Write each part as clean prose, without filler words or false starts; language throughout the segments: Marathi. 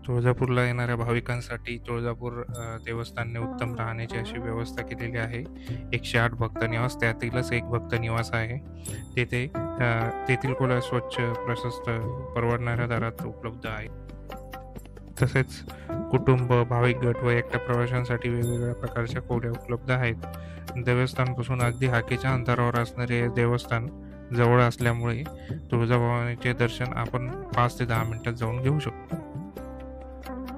तुळजापूरला येणाऱ्या भाविकांसाठी तुळजापूर देवस्थानने उत्तम राहण्याची अशी व्यवस्था केलेली आहे. 108 भक्त निवास त्यातीलच एक भक्त निवास आहे. तेथील खोल्या स्वच्छ, प्रशस्त, परवडणाऱ्या दरात उपलब्ध आहे. तसेच कुटुंब, भाविक गट व एकट्या प्रवाशांसाठी वेगवेगळ्या प्रकारच्या खोल्या उपलब्ध आहेत. देवस्थानपासून अगदी हाकेच्या अंतरावर असणारे हे देवस्थान जवळ असल्यामुळे तुळजाभवानीचे दर्शन आपण 5 ते 10 मिनिटात जाऊन घेऊ शकतो.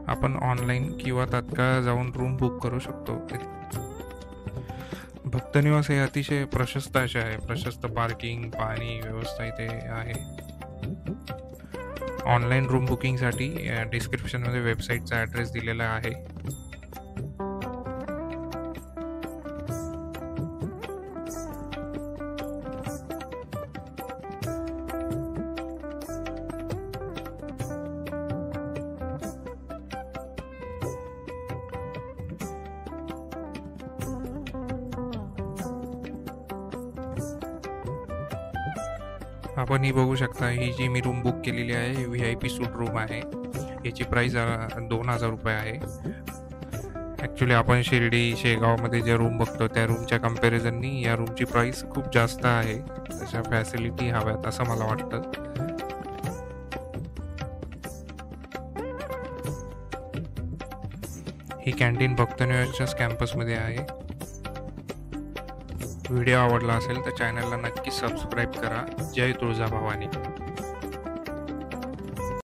आपण ऑनलाईन किंवा तात्काळ जाऊन रूम बुक करू शकतो. भक्तनिवास हे अतिशय प्रशस्त असे आहे. प्रशस्त पार्किंग, पाणी व्यवस्था इथे आहे. ऑनलाईन रूम बुकिंगसाठी डिस्क्रिप्शनमध्ये वेबसाईटचा ॲड्रेस दिलेला आहे. आपण ही बघू शकता, ही जी मी रूम बुक केलेली आहे VIP सूट रूम आहे. याची प्राईस 2000 रुपये आहे. ॲक्च्युली आपण शिर्डी शेगावमध्ये जे रूम बघतो त्या रूमच्या कम्पॅरिझननी या रूमची प्राईस खूप जास्त आहे. तशा फॅसिलिटी हव्यात असं मला वाटतं. ही कॅन्टीन भक्तनिवासच्याच कॅम्पसमध्ये आहे. व्हिडिओ आवडला असेल तर चॅनलला नक्की सबस्क्राईब करा. जय तुळजाभवानी.